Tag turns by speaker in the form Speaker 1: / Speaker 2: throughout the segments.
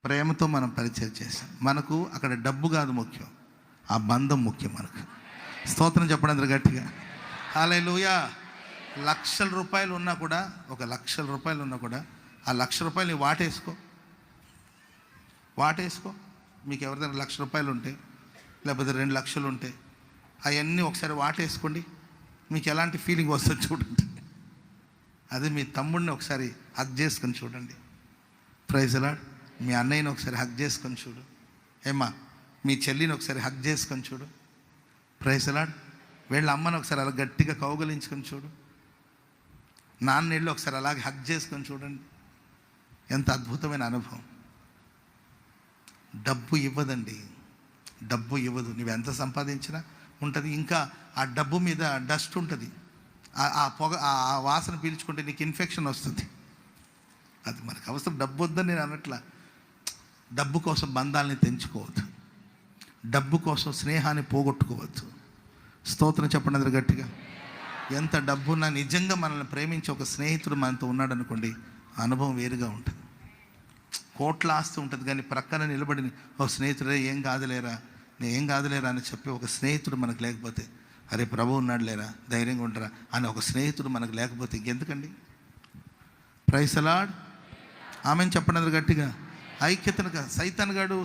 Speaker 1: ప్రేమతో మనం పరిచయం చేసాం. మనకు అక్కడ డబ్బు కాదు ముఖ్యం, ఆ బంధం ముఖ్యం మనకు. స్తోత్రం చెప్పండి అందరు గట్టిగా. హల్లెలూయా. లక్షల రూపాయలు ఉన్నా కూడా, ఆ ₹1,00,000 నీ వాటేసుకో. మీకు ఎవరిదైనా ₹1,00,000 ఉంటే, లేకపోతే 2 లక్షలు ఉంటే, అవన్నీ ఒకసారి వాటేసుకోండి. మీకు ఎలాంటి ఫీలింగ్ వస్తుంది చూడండి. అదే మీ తమ్ముడిని ఒకసారి హగ్ చేసుకొని చూడండి. Praise lord. మీ అన్నయ్యని ఒకసారి హగ్ చేసుకొని చూడు. ఏమ్మా, మీ చెల్లిని ఒకసారి హగ్ చేసుకొని చూడు. Praise Lord. వీళ్ళ అమ్మని ఒకసారి అలా గట్టిగా కౌగలించుకొని చూడు. నాన్నని ఒకసారి అలాగే హగ్ చేసుకొని చూడండి. ఎంత అద్భుతమైన అనుభవం. డబ్బు ఇవ్వదండి, డబ్బు ఇవ్వదు. నువ్వెంత సంపాదించినా ఉంటుంది. ఇంకా ఆ డబ్బు మీద డస్ట్ ఉంటుంది. ఆ పొగ, ఆ వాసన పీల్చుకుంటే నీకు ఇన్ఫెక్షన్ వస్తుంది. అది మనకు అవసరం. డబ్బు వద్దని నేను అనట్లా. డబ్బు కోసం బంధాలని తెంచుకోవద్దు, డబ్బు కోసం స్నేహాన్ని పోగొట్టుకోవద్దు. స్తోత్రం చెప్పండి అందరు గట్టిగా. ఎంత డబ్బున్నా నిజంగా మనల్ని ప్రేమించే ఒక స్నేహితుడు మనతో ఉన్నాడు అనుకోండి, అనుభవం వేరుగా ఉంటుంది. కోట్ల ఆస్తి ఉంటుంది, కానీ ప్రక్కన నిలబడి ఒక స్నేహితుడే ఏం కాదులేరా అని చెప్పి ఒక స్నేహితుడు మనకు లేకపోతే, అరే ప్రభు ఉన్నాడు లేరా, ధైర్యంగా ఉంటారా అని ఒక స్నేహితుడు మనకు లేకపోతే ఇంకెందుకండి. Praise the lord. ఆమెను చెప్పండి అందరు గట్టిగా. ఐక్యతను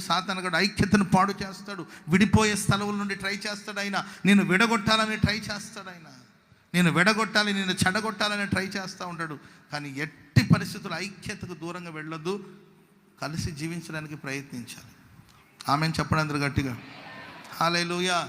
Speaker 1: సాతానుగాడు ఐక్యతను పాడు చేస్తాడు. విడిపోయే స్థలముల నుండి ట్రై చేస్తాడు ఆయన. నేను విడగొట్టాలని ట్రై చేస్తాడు ఆయన. నేను విడగొట్టాలి, నేను చెడగొట్టాలని ట్రై చేస్తూ ఉంటాడు. కానీ ఎట్టి పరిస్థితులు ఐక్యతకు దూరంగా వెళ్ళొద్దు. కలిసి జీవించడానికి ప్రయత్నించాలి. ఆమెను చెప్పండి అందరు గట్టిగా. హల్లెలూయా.